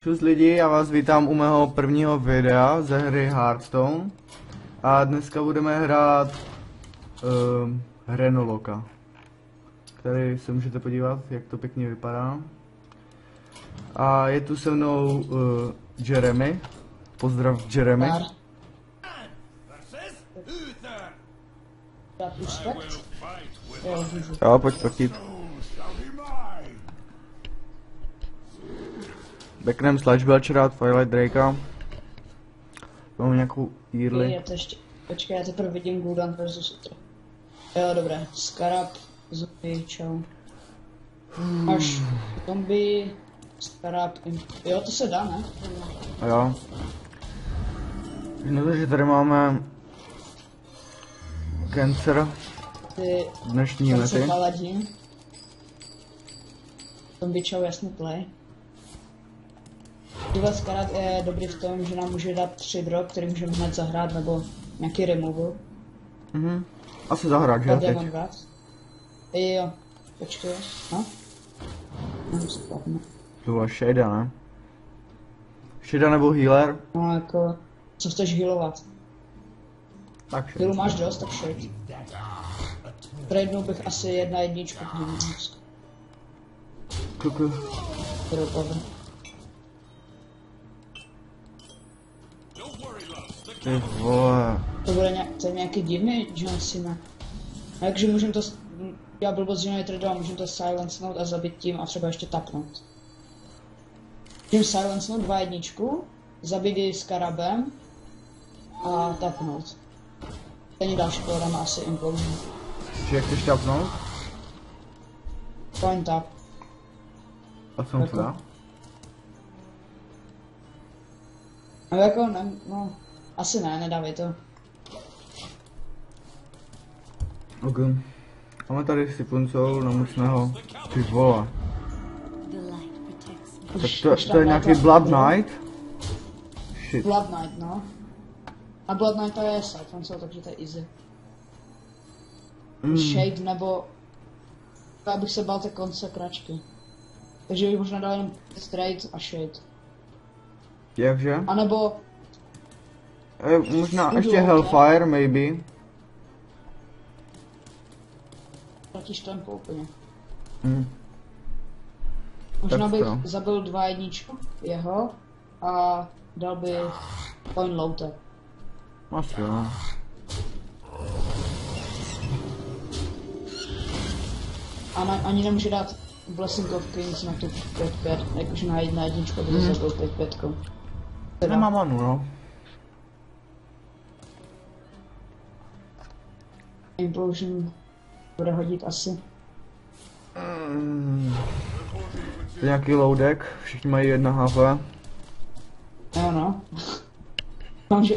Čus lidi, já vás vítám u mého prvního videa ze hry Hearthstone. A dneska budeme hrát Hrenoloka. Tady se můžete podívat, jak to pěkně vypadá. A je tu se mnou Jeremy. Pozdrav Jeremy. Jo, pojď proti. Backnem Slash Belchera, Twilight Drakea. Mám nějakou Early. Počkej, já teprve vidím Gul'dan versus Uther. Jo, dobré. Scarab, zombie, čau. Až zombie, Scarab, jo, to se dá, ne? Jo. No takže tady máme Cancer, dnešní lety. Paladin. Zombie, čau, jasný play. Tuhle Scarab je dobrý v tom, že nám může dát 3 drop, který můžeme hned zahrát, nebo nějaký removal. Asi zahrát, že? Demon Wrath. Jo, počkej, no. To byla Shada, ne? Shada nebo healer? No jako, co chceš healovat? Tak Shada. Healu máš dost, tak Shade. Tradenul bych asi 1/1. Kuku. Ty vole. To je nějaký divný John Cena. A jakže můžeme to, já blbost, že netrdoval, můžeme to silencenout a zabít tím a třeba ještě tapnout. Tím silencenout 2/1, zabít ji Scarabem a tapnout. Ten další pohoda má asi implosion. Že jak chceš tapnout? Point tap. A co mu to dá? No jako ne, no, asi ne, nedávej to. Ok. Máme tady Sipuncou na mocného. Ty vole. Tak to je nějaký Blood Knight? Shit. Blood Knight, no. A Blood Knight to je Siphonce, takže to je easy. Shade nebo... Já bych se bál té konsekračky. Takže bych možná dal jenom straight a Shade. Jakže? A nebo... Možná ještě Hellfire, maybe. Platíš tempo úplně. Tak Možná bych to. zabil 2/1 jeho a dal bych Point Looter. Asi jo. A ani nemůže dát Blessing of Kings na tu 5/5, jakože na 1/1 by to zabil 5/5. Nemá manu, no. Implosion bude hodit asi. To je nějaký low deck, všichni mají 1 HP. Jo no.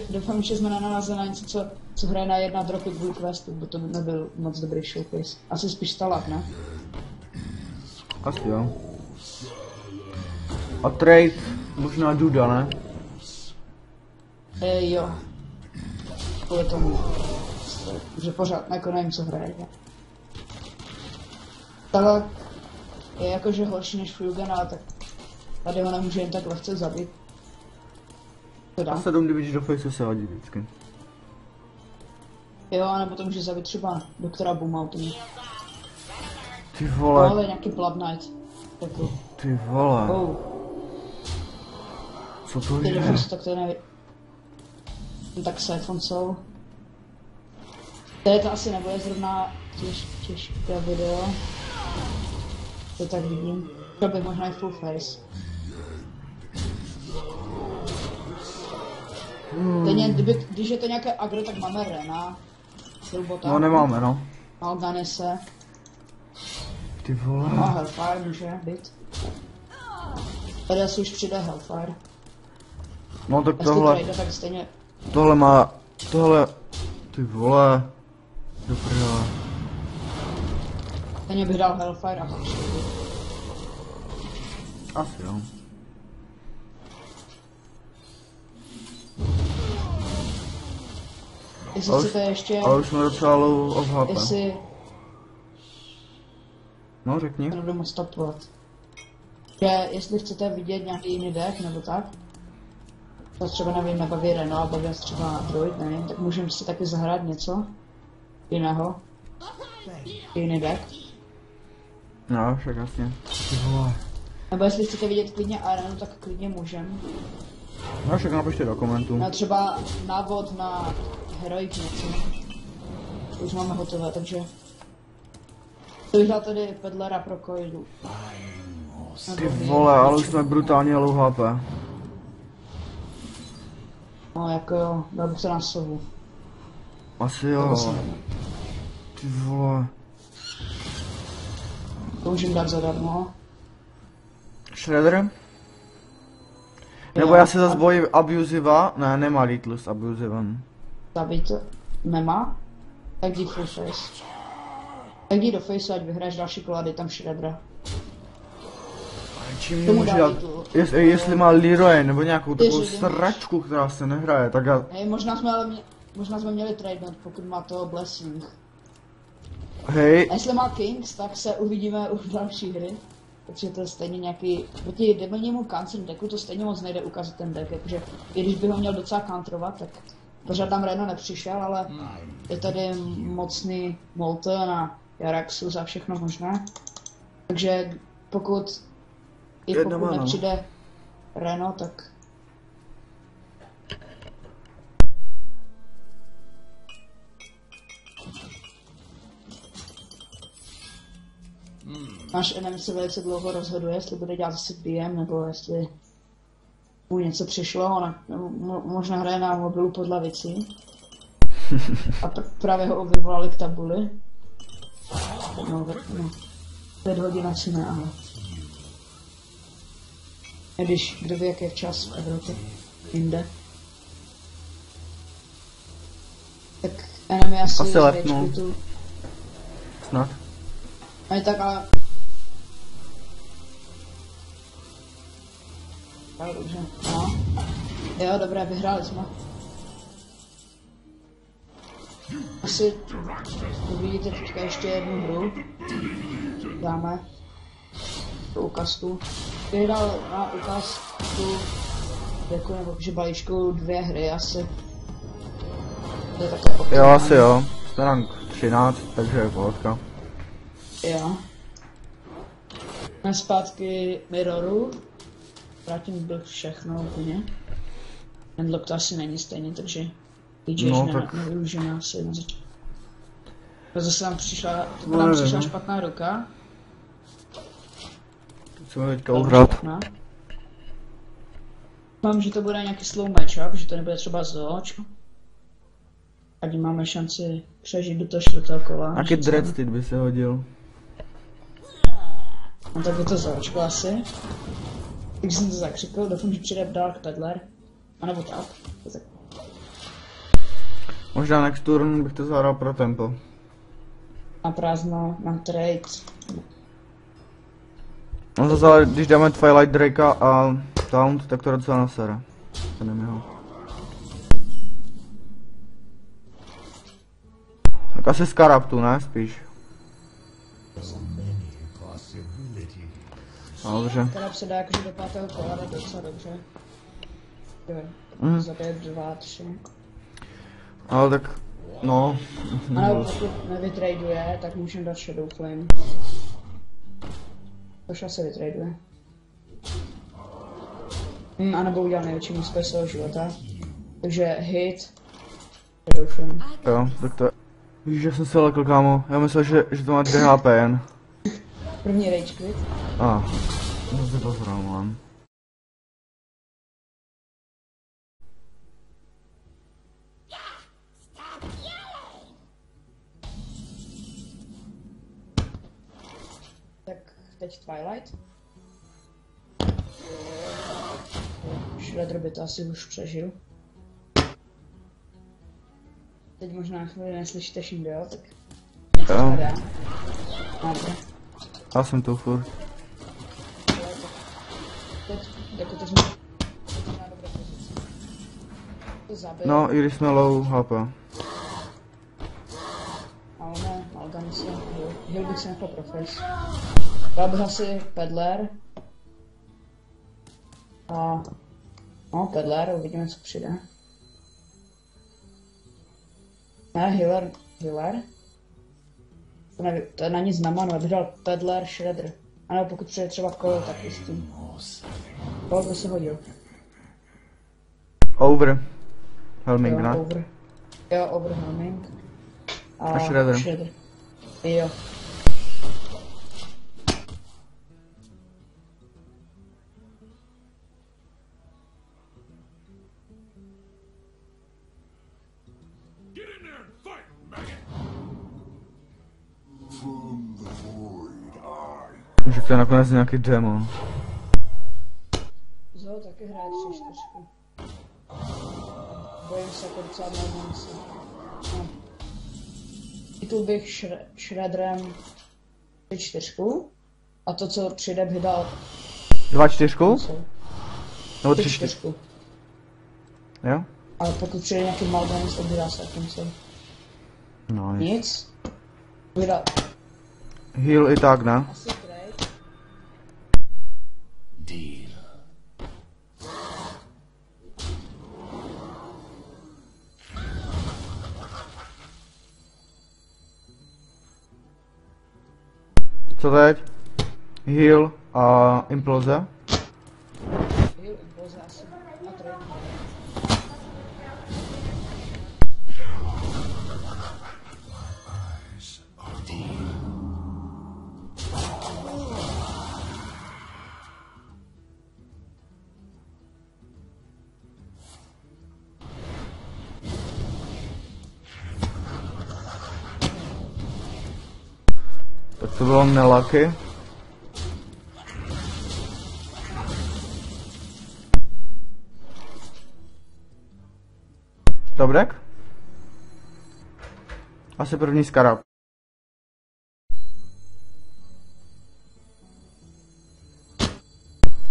Doufám, že jsme nenalezli na něco, co hraje na 1 dropy kvůli questu, bo to nebyl moc dobrý showcase. Asi spíš Stalag, ne? Asi jo. A trade, možná Duda, ne? Jo. Kvůli tomu. Že pořád, jako nevím, co hraje. Stalag je jakože horší než Fugen, ale tak tady ho nemůže jen tak lehce zabít. A 7 damage do face se hodí vždycky. Jo, anebo to může zabít třeba doktora Boomoutu. Ty vole. Ale nějaký Blood Knight. Jako. Ty vole. Oh. Co to Ty je? dobře, tak to nevím. Tak Siphoncou. Tady to asi nebude zrovna těžké video. To tak vidím. To by možná i full face. Když je to nějaké agro, tak máme Rena. Robota. No nemáme, no. Malganese. Ty vole. A Hellfire může být. Tady asi už přijde Hellfire. No tak Jestli tohle. trade, tak stejně. Tohle má. Tohle. Ty vole. Do prdele. Stejně bych dal Hellfire a pak přijde. Asi jo. Jestli chcete ještě... Ale už jsme docela low of HP. Jestli... No řekni. Nebudu moc stopovat. že jestli chcete vidět nějaký jiný deck nebo tak, to třeba nevím, nebaví Reno a baví třeba Druid, nevím, tak můžeme si taky zahrát něco jiného. Jiný deck. No, však jasně. Ty vole. Nebo jestli chcete vidět klidně Arenu, tak klidně můžem. No, však napište do komentů. No třeba návod na Heroic něco. Už máme hotové, takže... To bych dal tady Pedlera pro Koidu. Ty vole, ale už jsme brutálně low HP. No jako jo, dal bych se na sovu. Asi jo. Ty vole. To můžem dát zadarmo. Shredder? Nebo já se zase bojím Abusiva. Ne, nemá Little s Abusivem. Zabít nemá? Tak jdi full face. Tak jdi do face, ať vyhraješ další kolady, tam Shreddera. Čím mě může dát? Jestli má Leroy nebo nějakou takovou sračku, která se nehraje, tak já... Hej, možná jsme měli tradenout, pokud má toho Blessing. Hej. A jestli má Kings, tak se uvidíme u další hry. Protože to je stejně nějaký... Proti debilnímu cancer decku to stejně moc nejde ukázat ten deck, jakože i když by ho měl docela counterovat, tak pořád tam Reno nepřišel, ale je tady mocný Molten a Jaraxus a všechno možné. Takže pokud nepřijde Reno, tak... Náš enemy se velice dlouho rozhoduje, jestli bude dělat zase BM, nebo jestli mu něco přišlo, možná hraje na mobilu pod lavicí. A právě ho vyvolali k tabuli. No, 5 hodin asi ne, ale... Když, kdo ví, jak je čas v Evropě, jinde. Tak enemy asi letnou. Snad. No tak ale... Dobře, no. Jo, dobré, vyhráli jsme. Asi uvidíte teďka ještě jednu hru. Dáme tu ukázku. Vyhrál na ukázku jako nebo že balíčku 2 hry asi. To je takové optimální. Jo, asi jo. Jsme rank 13, takže je pohodka. Jo. Jsme zpátky Mirroru. Vrátím byl všechno úplně. Endlock to asi není stejně, takže DJ no, tak... nevyužijeme asi na začátku. Zase nám přišla špatná ruka. Chceme teďka uhrát. Mám, že to bude nějaký slow matchup, že to nebude třeba zoč. Ať máme šanci přežít do toho 4. kola. Jaký dreadstid by se hodil? No tak je to zočko asi. Když jsem to zakřikl, doufám, že přijde Dark Peddler. A nebo tak. Možná next turn bych to zahrál pro tempo. Na prázdno, na trade. No zase, ale když dáme Twilight Drakea a Taunt, tak to docela nasere. To nemůžu. Tak asi Scarabtu, ne? Spíš. No, dobře. Scarab se dá jakože do 5. kola, tak docela dobře. Zabije 2, 3. Ale tak, no. Ale pokud nevytraduje, tak můžeme dát Shadow Flame. Tož asi vytraduje. A nebo udělal největší místo svého života. Takže hit. Shadow Flame. Jo, tak to je. Víš, že jsem se lekl, kámo. Já myslel, že to má 2 HP jen. První rage quit. No se to zhrál, mám. Tak teď Twilight. Shredder by to asi už přežil. Teď možná chvíli neslyšíte Shindel, tak něco spadá. Dobře. Já jsem tu furt. Teď jsme na dobré pozici. To zabil. No, i když jsme low HP. Ale ne, Malgan se heal bych si nechal profes. Dal bych asi Peddler. A no, Pedler, uvidíme, co přijde. Ne, Healer. To je na nic znamená, bych dal Pedler, Shredder. Ano, pokud přijde třeba Coil, tak i s tím. Coil by se hodil. Over. Helming, ne? Over. Jo, Over Helming. A Shredder. Jo. Že to je nakonec nějaký démon. Zo taky hraje 3-4. Bojím se jako docela dlouho. No. Chytl bych Shredderem 3-4. A to, co přijde, bych dal 2-4? Nebo 3-4? Jo? Ale pokud přijde nějaký Malganis, tak bych dal se Kimsel. No Nic. Bych dal heal i tak, ne? asi trade. Deal. Co teď? Heal a imploze? Heal, impulse asi. A trade. Tak to bylo nelucky. Dobrek? Asi první skarab.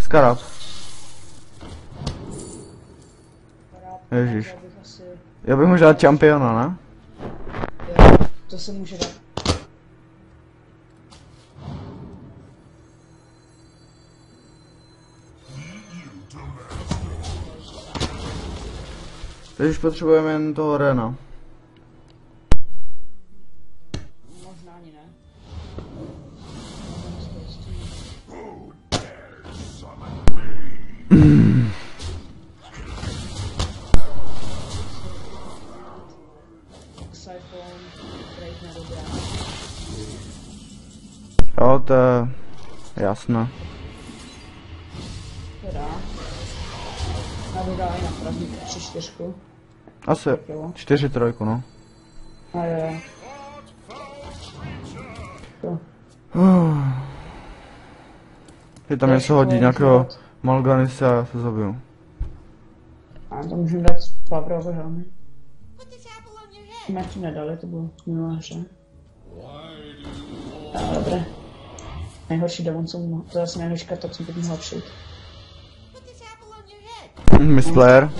Skarab. Ježíš. Já bych asi... Já bych možná dát čampiona, ne? Jo, to se může dát. Teď už potřebujeme jen toho Rena. Možná ani ne. Siphon, trade nedobrá. Jo, to je jasné. Teda. Já bych dal i na pravdí 3-4. Asi Jo. 4-3, no. A jo. Jo. Je tam něco hodí, nějakého Malganise a já se zabiju. A to můžeme dát Power helmy. Jsme ti nedali, to bylo minulé hře. Dobré. Nejhorší demon jsou, to je asi nejhorší karta, co bych mohla přijít. Miss Player.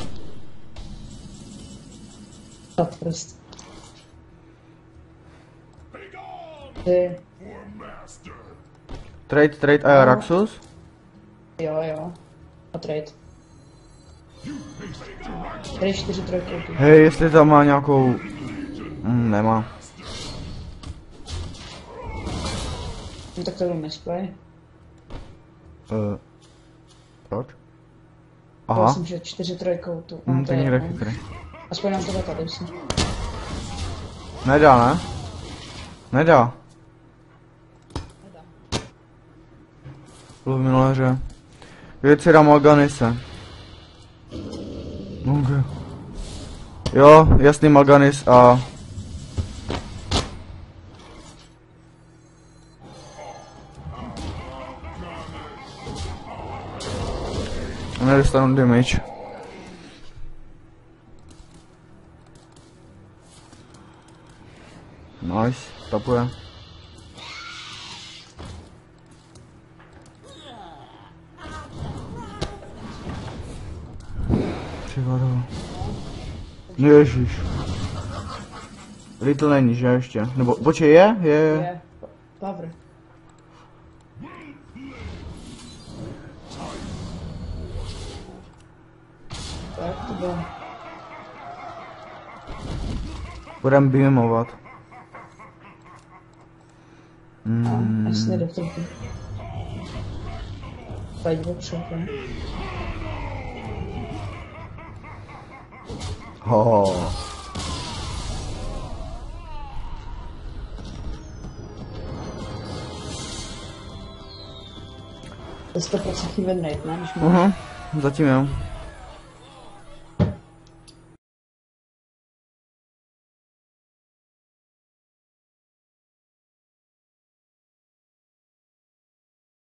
Tak prst. Ty. Trade a Araxus. Jo. A trade. Tady 4-3 kouty. Hej, jestli tam má nějakou... nemá. No tak to byl misplay. Proč? Já Aha. myslím, že 4-3 koutu. To je někde chytrý. Aspoň nám to tady si. Nedá, ne? Nedá. Bylo v minulé hře. Věci dám Malganise. Okay. Jo, jasný Malganis a... A nedostanu damage. Nice, tapuje. Přivadil. Ježiš. Little není, že ještě? Nebo, počkej, je? Je. Power. Tak to bylo. Budeme beamovat. Jasně, doktor. Pojď dopředu. Ho. To je 100% win rate, ne? Když máš. Zatím jo.